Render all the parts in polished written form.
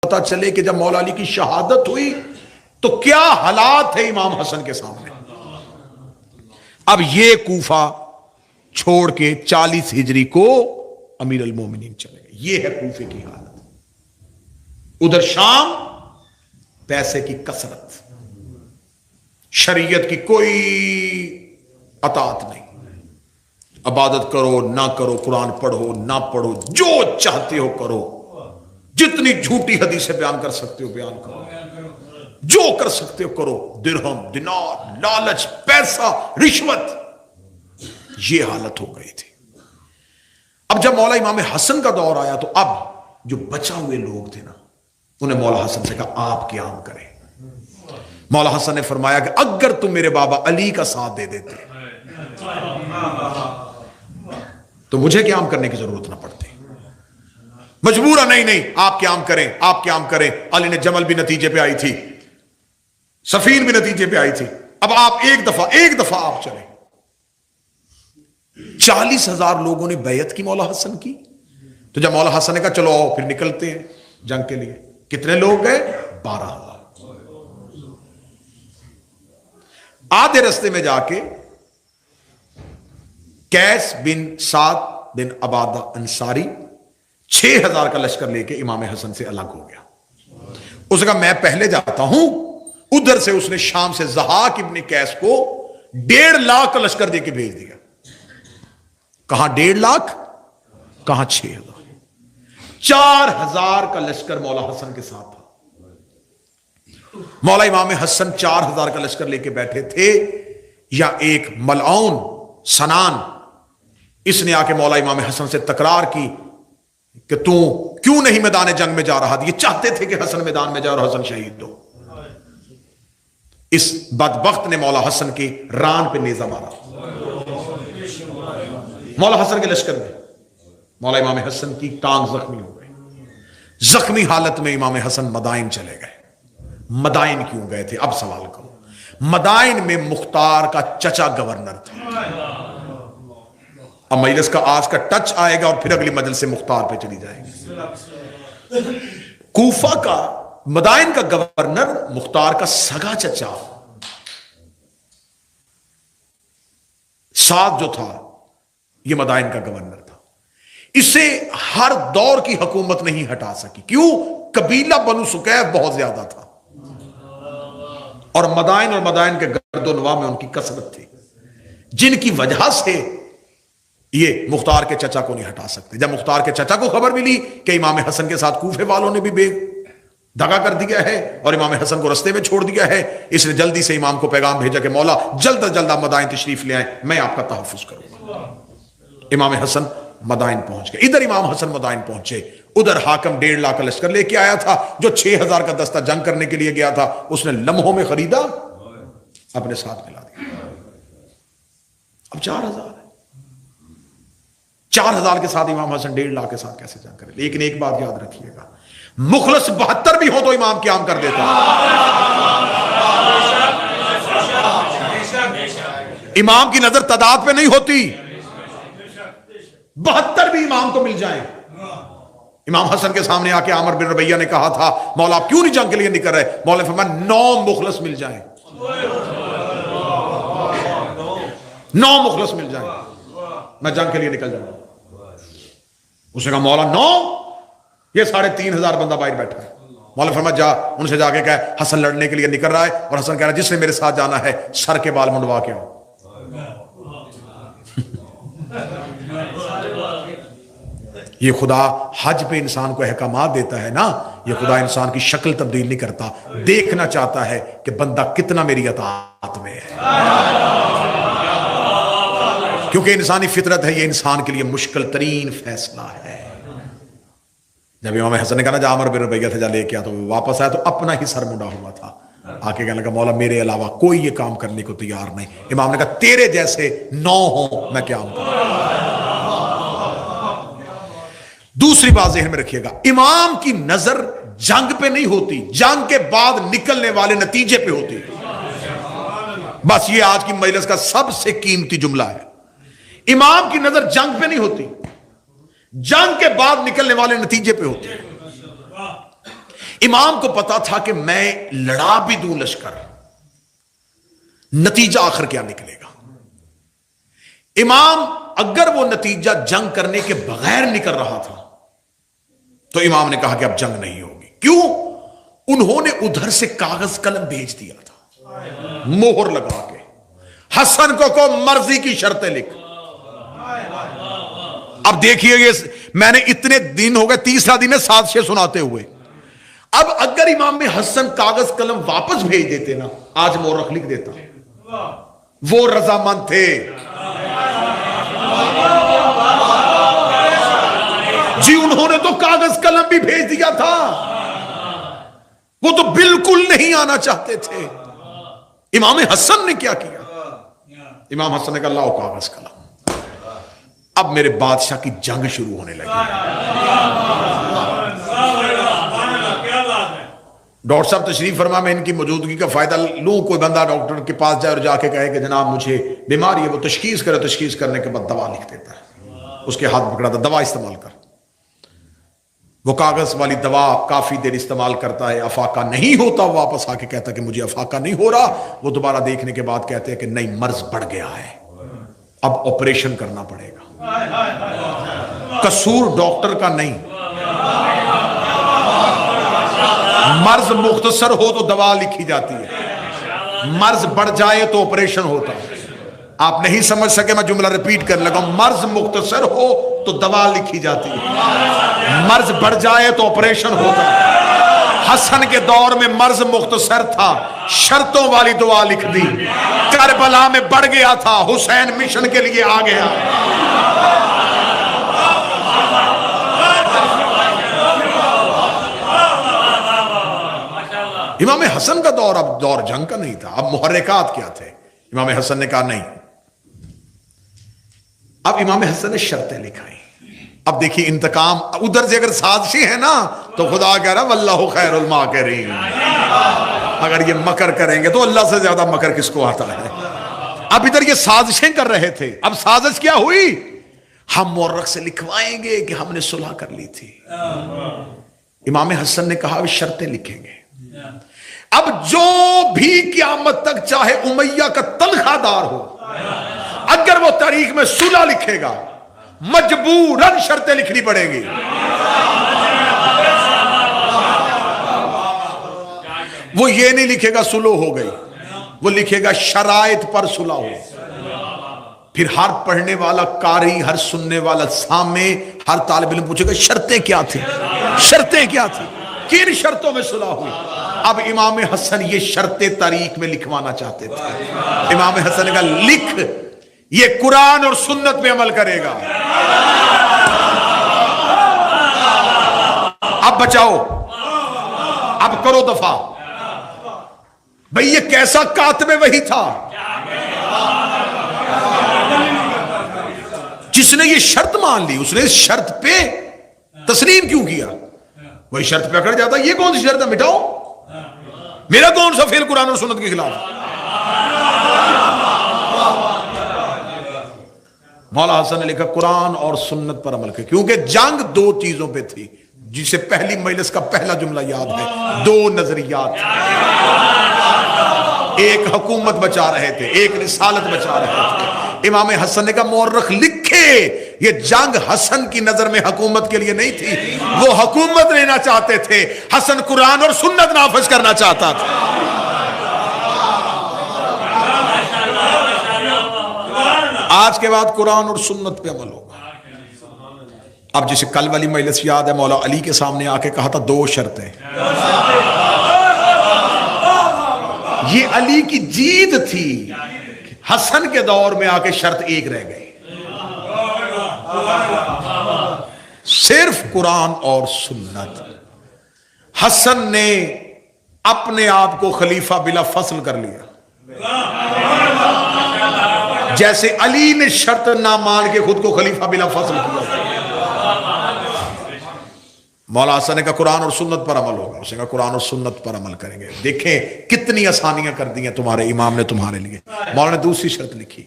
پتا چلے کہ جب مولا علی کی شہادت ہوئی تو کیا حالات تھے امام حسن کے سامنے. اب یہ کوفہ چھوڑ کے 40 ہجری کو امیر المومنین چلے گئے. یہ ہے کوفے کی حالت. ادھر شام پیسے کی کثرت، شریعت کی کوئی اطاعت نہیں. عبادت کرو نہ کرو، قرآن پڑھو نہ پڑھو، جو چاہتے ہو کرو، جتنی جھوٹی حدیثیں بیان کر سکتے ہو بیان کرو، جو کر سکتے ہو کرو. درہم، دینار، لالچ، پیسہ، رشوت، یہ حالت ہو گئی تھی. اب جب مولا امام حسن کا دور آیا تو اب جو بچا ہوئے لوگ تھے نا، انہیں مولا حسن سے کہا آپ قیام کریں. مولا حسن نے فرمایا کہ اگر تم میرے بابا علی کا ساتھ دے دیتے تو مجھے قیام کرنے کی ضرورت نہ پڑتی. مجبورا نہیں آپ قیام کریں، آپ قیام کریں. علی نے جمل بھی نتیجے پہ آئی تھی، سفین بھی نتیجے پہ آئی تھی. اب آپ ایک دفعہ آپ چلیں. 40,000 لوگوں نے بیعت کی مولا حسن کی. تو جب مولا حسن نے کہا چلو پھر نکلتے ہیں جنگ کے لیے، کتنے لوگ گئے؟ 12,000. آدھے رستے میں جا کے قیس بن سعد بن عبادہ انصاری 6,000 کا لشکر لے کے امام حسن سے الگ ہو گیا. اس نے کہا میں پہلے جاتا ہوں. ادھر سے اس نے شام سے ضحاک ابن قیس کو 1.5 لاکھ کا لشکر دے کے بھیج دیا. کہاں 1.5 لاکھ، کہاں 6,000. 4,000 کا لشکر مولا حسن کے ساتھ تھا. مولا امام حسن 4,000 کا لشکر لے کے بیٹھے تھے، یا ایک ملعون سنان اس نے آ کے مولا امام حسن سے تکرار کی کہ تو کیوں نہیں میدان جنگ میں جا رہا. یہ چاہتے تھے کہ حسن میدان میں جا اور حسن شہید ہو. اس بدبخت نے مولا حسن کی ران پہ نیزہ مارا. مولا حسن کے لشکر میں مولا امام حسن کی ٹانگ زخمی ہو گئی. زخمی حالت میں امام حسن مدائن چلے گئے. مدائن کیوں گئے تھے؟ اب سوال کرو. مدائن میں مختار کا چچا گورنر تھا. اب مجلس کا آج کا ٹچ آئے گا اور پھر اگلی مجلس سے مختار پہ چلی جائے گی. کوفہ کا، مدائن کا گورنر مختار کا سگا چچا سعد جو تھا، یہ مدائن کا گورنر تھا. اسے ہر دور کی حکومت نہیں ہٹا سکی. کیوں؟ قبیلہ بنو سکیف بہت زیادہ تھا اور مدائن کے گرد و نواح میں ان کی کثرت تھی، جن کی وجہ سے یہ مختار کے چچا کو نہیں ہٹا سکتے. جب مختار کے چچا کو خبر ملی کہ امام حسن کے ساتھ کوفے والوں نے بھی بے دغا کر دیا ہے اور امام حسن کو رستے میں چھوڑ دیا ہے، اس نے جلدی سے امام کو پیغام بھیجا کہ مولا جلد از جلد آپ مدائن تشریف لے آئیں، میں آپ کا تحفظ کروں گا. امام حسن مدائن پہنچ گئے. ادھر امام حسن مدائن پہنچے، ادھر حاکم 1.5 لاکھ کا لشکر لے کے آیا تھا. جو 6,000 کا دستہ جنگ کرنے کے لیے گیا تھا اس نے لمحوں میں خریدا، اپنے ساتھ ملا دیا. اب 4,000 ہے. 4,000 کے ساتھ امام حسن 1.5 لاکھ کے ساتھ کیسے جنگ کرے؟ لیکن ایک بات یاد رکھیے گا، مخلص 72 بھی ہو تو امام قیام کر دیتا. امام کی نظر تعداد پہ نہیں ہوتی. 72 بھی امام کو مل جائیں. امام حسن کے سامنے آ کے عامر بن ربیہ نے کہا تھا مولا آپ کیوں نہیں جنگ کے لیے نکل رہے؟ مولا نے فرمایا 9 مخلص مل جائیں، 9 مخلص مل جائیں، میں جنگ کے لیے نکل جاؤں. اس نے کہا مولا 9؟ یہ 3,500 بندہ باہر بیٹھا ہے. مولا فرمایا جا ان سے جا کے کہے حسن لڑنے کے لیے نکل رہا ہے، اور حسن کہہ رہا ہے جس نے میرے ساتھ جانا ہے سر کے بال منڈوا کے آؤ. یہ خدا حج پہ انسان کو احکامات دیتا ہے نا، یہ خدا انسان کی شکل تبدیل نہیں کرتا، دیکھنا چاہتا ہے کہ بندہ کتنا میری اطاعت میں ہے. کیونکہ انسانی فطرت ہے، یہ انسان کے لیے مشکل ترین فیصلہ ہے. جب امام حسن نے کہا نا جا عامر بن ربیہ سے جا لے کے آ، تو واپس آیا تو اپنا ہی سر منڈا ہوا تھا. آ کے کہنے لگا مولا میرے علاوہ کوئی یہ کام کرنے کو تیار نہیں. امام نے کہا تیرے جیسے 9 ہوں میں قیام کروں. دوسری بات ذہن میں رکھیے گا، امام کی نظر جنگ پہ نہیں ہوتی، جنگ کے بعد نکلنے والے نتیجے پہ ہوتی. بس یہ آج کی مجلس کا سب سے قیمتی جملہ ہے. امام کی نظر جنگ پہ نہیں ہوتی، جنگ کے بعد نکلنے والے نتیجے پہ ہوتے ہیں. امام کو پتا تھا کہ میں لڑا بھی دوں لشکر، نتیجہ آخر کیا نکلے گا۔ امام اگر وہ نتیجہ جنگ کرنے کے بغیر نکل رہا تھا تو امام نے کہا کہ اب جنگ نہیں ہوگی۔ کیوں؟ انہوں نے ادھر سے کاغذ قلم بھیج دیا تھا مہر لگا کے، حسن کو مرضی کی شرطیں لکھ۔ اب دیکھیے یہ میں نے اتنے دن ہو گئے، تیسرا دن ہے سازشیں سناتے ہوئے۔ اب اگر امام حسن کاغذ قلم واپس بھیج دیتے نا، آج مورخ لکھ دیتا وہ رضامند تھے جی، انہوں نے تو کاغذ قلم بھی بھیج دیا تھا، وہ تو بالکل نہیں آنا چاہتے تھے۔ امام حسن نے کیا کیا؟ امام حسن نے کہا لاؤ کاغذ قلم، اب میرے بادشاہ کی جنگ شروع ہونے لگی۔ ڈاکٹر صاحب تشریف فرما، میں ان کی موجودگی کا فائدہ لوں۔ کوئی بندہ ڈاکٹر کے پاس جائے اور جا کے کہے کہ جناب مجھے بیماری ہے، وہ تشخیص کرے، تشخیص کرنے کے بعد دوا لکھ دیتا ہے، اس کے ہاتھ پکڑا تھا دوا استعمال کر۔ وہ کاغذ والی دوا کافی دیر استعمال کرتا ہے، افاقہ نہیں ہوتا، واپس آ کے کہتا کہ مجھے افاقہ نہیں ہو رہا۔ وہ دوبارہ دیکھنے کے بعد کہتے ہیں کہ نہیں، مرض بڑھ گیا ہے، اب آپریشن کرنا پڑے گا۔ قصور ڈاکٹر کا نہیں، مرض مختصر ہو تو دوا لکھی جاتی ہے، مرض بڑھ جائے تو آپریشن ہوتا ہے۔ آپ نہیں سمجھ سکے، میں جملہ ریپیٹ کرنے لگا، مرض مختصر ہو تو دوا لکھی جاتی ہے، مرض بڑھ جائے تو آپریشن ہوتا ہے۔ حسن کے دور میں مرض مختصر تھا، شرطوں والی دعا لکھ دی۔ کربلا میں بڑھ گیا تھا، حسین مشن کے لیے آ گیا۔ امام حسن کا دور اب دور جنگ کا نہیں تھا، اب محرکات کیا تھے؟ امام حسن نے کہا نہیں۔ اب امام حسن نے شرطیں لکھائی۔ اب دیکھیے انتقام، ادھر سے اگر سازشیں ہیں نا تو خدا کہہ رہا واللہ خیر الماکرین، اگر یہ مکر کریں گے تو اللہ سے زیادہ مکر کس کو آتا ہے۔ اب ادھر یہ سازشیں کر رہے تھے، اب سازش کیا ہوئی؟ ہم مورخ سے لکھوائیں گے کہ ہم نے صلح کر لی تھی۔ امام حسن نے کہا شرطیں لکھیں گے، اب جو بھی قیامت تک چاہے امیہ کا تنخواہ دار ہو، اگر وہ تاریخ میں صلح لکھے گا مجبوراً شرطیں لکھنی پڑے گی۔ وہ یہ نہیں لکھے گا صلح ہو گئی، وہ لکھے گا شرائط پر صلح ہو۔ پھر ہر پڑھنے والا قاری، ہر سننے والا سامع، ہر طالب علم پوچھے گا شرطیں کیا تھی، شرطیں کیا تھی، کن شرطوں میں صلح ہوئی۔ اب امام حسن یہ شرطیں تاریخ میں لکھوانا چاہتے تھے۔ امام حسن نے کہا لکھ، یہ قرآن اور سنت پہ عمل کرے گا، اب بچاؤ، اب کرو دفاع۔ بھئی یہ کیسا کاتب وحی تھا جس نے یہ شرط مان لی، اس نے اس شرط پہ تسلیم کیوں کیا؟ وہی شرط پہ اکڑ جاتا، یہ کون سی شرط ہے، مٹاؤ، میرا کون سا فعل قرآن اور سنت کے خلاف؟ مولا حسن نے لکھا قرآن اور سنت پر عمل کر، کیونکہ جنگ دو چیزوں پہ تھی، جسے پہلی مجلس کا پہلا جملہ یاد ہے، دو نظریات، ایک حکومت بچا رہے تھے، ایک رسالت بچا رہے تھے۔ امام حسن نے کہا مورخ لکھے یہ جنگ حسن کی نظر میں حکومت کے لیے نہیں تھی، وہ حکومت لینا چاہتے تھے، حسن قرآن اور سنت نافذ کرنا چاہتا تھا۔ آج کے بعد قرآن اور سنت پہ عمل ہوگا۔ اب جسے کل والی مجلس یاد ہے، مولا علی کے سامنے آ کے کہا تھا دو شرطیں، یہ علی کی جیت تھی، حسن کے دور میں آ کے شرط ایک رہ گئی، صرف قرآن اور سنت۔ حسن نے اپنے آپ کو خلیفہ بلا فصل کر لیا، جیسے علی نے شرط نہ مان کے خود کو خلیفہ بلا فصل کیا۔ مولا حسن نے کہا قرآن اور سنت پر عمل ہوگا، اس نے کہا قرآن اور سنت پر عمل کریں گے۔ دیکھیں کتنی آسانیاں کر دی ہیں تمہارے امام نے تمہارے لیے۔ مولا نے دوسری شرط لکھی،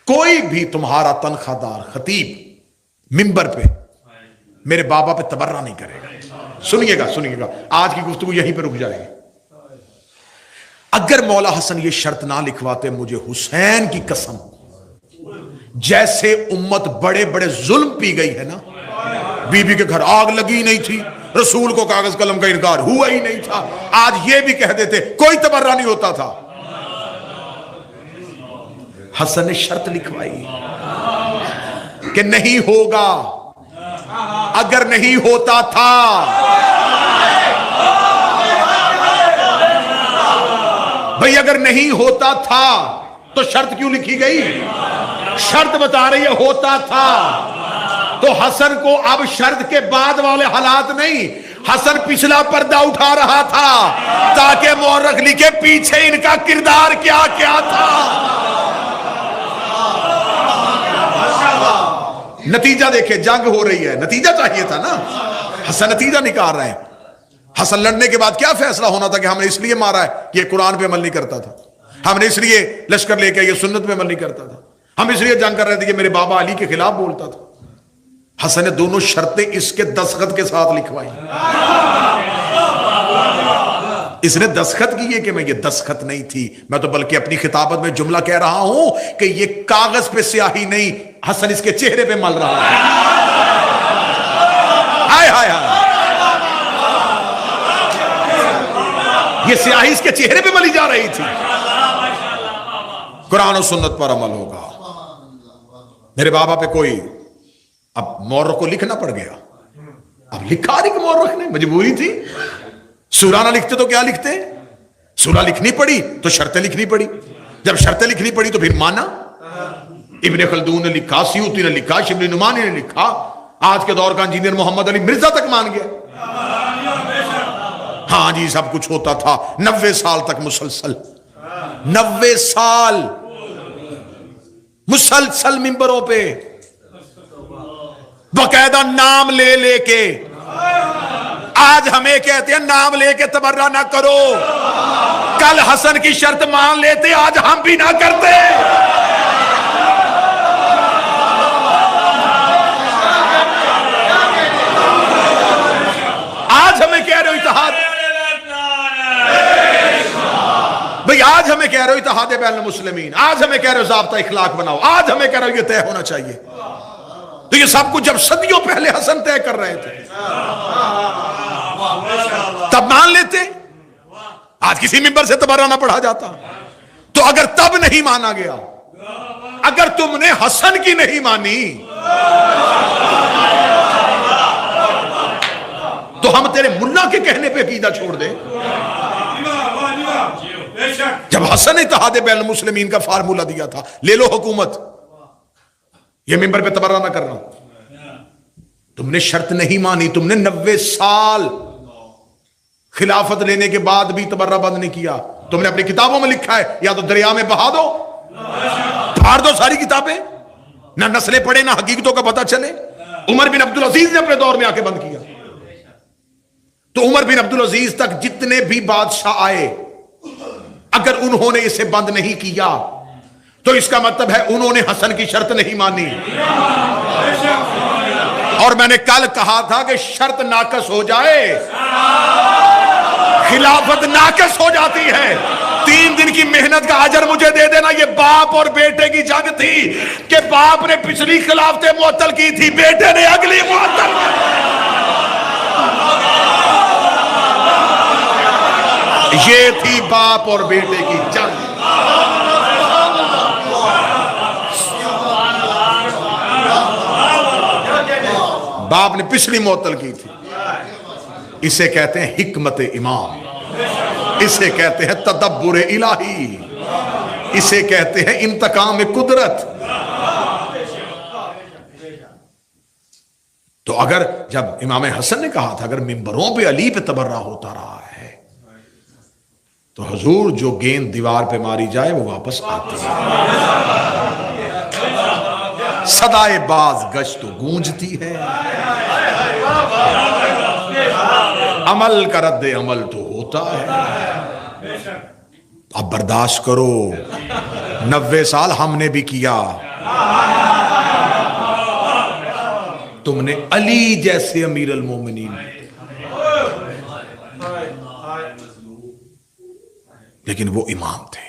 کوئی بھی تمہارا تنخواہ دار خطیب ممبر پہ میرے بابا پہ تبرہ نہیں کرے گا. سنیے گا آج کی گفتگو یہیں پہ رک جائے گی. اگر مولا حسن یہ شرط نہ لکھواتے مجھے حسین کی قسم جیسے امت بڑے بڑے ظلم پی گئی ہے نا, بی بی کے گھر آگ لگی نہیں تھی, رسول کو کاغذ قلم کا انکار ہوا ہی نہیں تھا, آج یہ بھی کہہ دیتے کوئی تبرہ نہیں ہوتا تھا. حسن نے شرط لکھوائی کہ نہیں ہوگا. اگر نہیں ہوتا تھا بھئی, اگر نہیں ہوتا تھا تو شرط کیوں لکھی گئی؟ شرط بتا رہی ہے ہوتا تھا. تو حسن کو اب شرط کے بعد والے حالات نہیں, حسن پچھلا پردہ اٹھا رہا تھا تاکہ مورخ لکھے پیچھے ان کا کردار کیا کیا تھا. نتیجہ دیکھیں, جنگ ہو رہی ہے, نتیجہ چاہیے تھا نا. حسن نتیجہ نکال رہے ہیں. حسن لڑنے کے بعد کیا فیصلہ ہونا تھا کہ ہم نے اس لیے مارا ہے کہ یہ قرآن پہ عمل نہیں کرتا تھا, ہم نے اس لیے لشکر لے کے یہ سنت پہ عمل نہیں کرتا تھا, ہم اس لیے جنگ کر رہے تھے کہ میرے بابا علی کے خلاف بولتا تھا. حسن نے دونوں شرطیں اس کے دستخط کے ساتھ لکھوائی. اس نے دستخط کی ہے کہ میں یہ دستخط نہیں تھی, میں تو بلکہ اپنی خطابت میں جملہ کہہ رہا ہوں کہ یہ کاغذ پہ سیاہی نہیں, حسن اس کے چہرے پہ مل رہا ہے. ہائے ہائے ہائے, یہ سیاہی اس کے چہرے پہ ملی جا رہی تھی. قرآن و سنت پر عمل ہوگا. میرے بابا پہ کوئی, اب مورخ کو لکھنا پڑ گیا, اب لکھا نہیں کہ مورخ نے, مجبوری تھی. سورہ نہ لکھتے تو کیا لکھتے؟ سورہ لکھنی پڑی تو شرطیں لکھنی پڑی, جب شرطیں لکھنی پڑی تو پھر مانا. ابن خلدون نے لکھا, سیوطی نے لکھا, شبلی نعمانی نے لکھا, آج کے دور کا انجینئر محمد علی مرزا تک مان گیا. ہاں جی سب کچھ ہوتا تھا. 90 سال تک مسلسل, 90 سال مسلسل ممبروں پہ باقاعدہ نام لے لے کے. آج ہمیں کہتے ہیں نام لے کے تبرہ نہ کرو, کل حسن کی شرط مان لیتے, آج ہم بھی نہ کرتے. آج ہمیں کہہ رہے ہو اتحاد, بھئی آج ہمیں کہہ رہے ہو اتحاد بین المسلمین, آج ہمیں کہہ رہے ہو ضابطہ اخلاق بناؤ, آج ہمیں کہہ رہے ہو یہ طے ہونا چاہیے. تو یہ سب کچھ جب صدیوں پہلے حسن طے کر رہے تھے تب مان لیتے, آج کسی ممبر سے تبرہ نہ پڑھا جاتا. تو اگر تب نہیں مانا گیا, اگر تم نے حسن کی نہیں مانی تو ہم تیرے ملا کے کہنے پہ عقیدہ چھوڑ دیں. جب حسن اتحاد بین المسلمین کا فارمولہ دیا تھا, لے لو حکومت, یہ ممبر پہ تبرہ نہ کرنا, تم نے شرط نہیں مانی, تم نے 90 سال خلافت لینے کے بعد بھی تبرہ بند نہیں کیا. تم نے اپنی کتابوں میں لکھا ہے یا تو دریا میں بہا دو, پھاڑ دو ساری کتابیں, نہ نسلیں پڑھے نہ حقیقتوں کا پتہ چلے. عمر بن عبدالعزیز نے اپنے دور میں آ کے بند کیا. تو عمر بن عبدالعزیز تک جتنے بھی بادشاہ آئے, اگر انہوں نے اسے بند نہیں کیا تو اس کا مطلب ہے انہوں نے حسن کی شرط نہیں مانی. اور میں نے کل کہا تھا کہ شرط ناقص ہو جائے خلافت ناقص ہو جاتی ہے. 3 دن کی محنت کا اجر مجھے دے دینا. یہ باپ اور بیٹے کی جنگ تھی کہ باپ نے پچھلی خلافتیں معطل کی تھی, بیٹے نے اگلی معطل کی. یہ تھی باپ اور بیٹے کی جنگ. باپ نے پچھلی معطل کی تھی. اسے کہتے ہیں حکمت امام, اسے کہتے ہیں تدبر الہی, اسے کہتے ہیں انتقام قدرت. تو اگر جب امام حسن نے کہا تھا اگر ممبروں پہ علی پہ تبرہ ہوتا رہا ہے تو حضور جو گیند دیوار پہ ماری جائے وہ واپس آتی ہے. صدائے باز گشت و گونجتی ہے, عمل کا رد عمل تو ہوتا ہے. اب برداشت کرو, 90 سال ہم نے بھی کیا تم نے علی جیسے امیر المومنین، لیکن وہ امام تھے،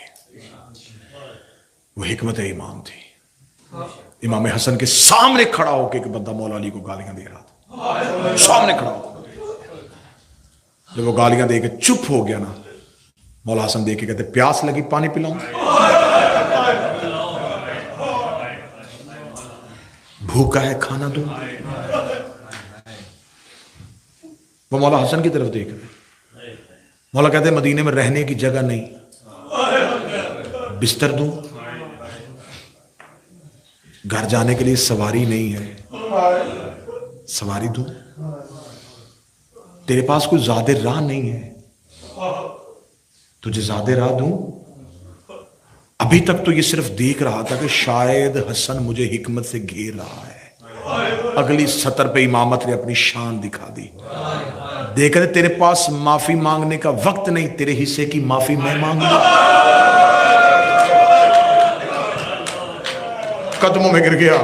وہ حکمت امام تھی۔ امام حسن کے سامنے کھڑا ہو کے ایک بندہ مولا علی کو گالیاں دے رہا تھا، سامنے کھڑا ہو۔ جب وہ گالیاں دے کے چپ ہو گیا نا، مولا حسن دے کے کہتے پیاس لگی پانی پلاؤں، بھوکا ہے کھانا دوں؟ وہ مولا حسن کی طرف دیکھ رہے، مولا کہتے مدینے میں رہنے کی جگہ نہیں، بستر دوں؟ گھر جانے کے لیے سواری نہیں ہے، سواری دوں؟ تیرے پاس کوئی زیادہ راہ نہیں ہے، تجھے زیادہ راہ دوں؟ ابھی تک تو یہ صرف دیکھ رہا تھا کہ شاید حسن مجھے حکمت سے گھیر رہا ہے، اگلی سطر پہ امامت نے اپنی شان دکھا دی۔ دیکھ رہے تیرے پاس معافی مانگنے کا وقت نہیں، تیرے حصے کی معافی میں مانگوں، قدموں میں گر گیا۔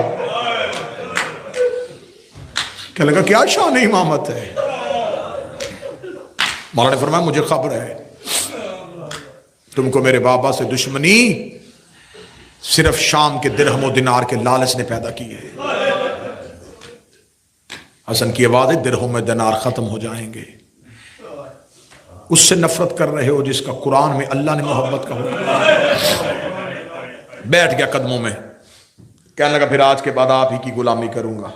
کہنے لگا کیا شان امامت ہے؟ مولا نے فرمایا مجھے خبر ہے تم کو میرے بابا سے دشمنی صرف شام کے درہم و دینار کے لالچ نے پیدا کی ہے۔ حسن کی آواز ہے درہم و دینار ختم ہو جائیں گے، اس سے نفرت کر رہے ہو جس کا قرآن میں اللہ نے محبت کا حکم۔ بیٹھ گیا قدموں میں، کہنے لگا پھر آج کے بعد آپ ہی کی غلامی کروں گا۔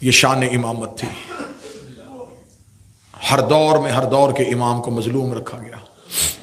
یہ شان امامت تھی، ہر دور میں ہر دور کے امام کو مظلوم رکھا گیا۔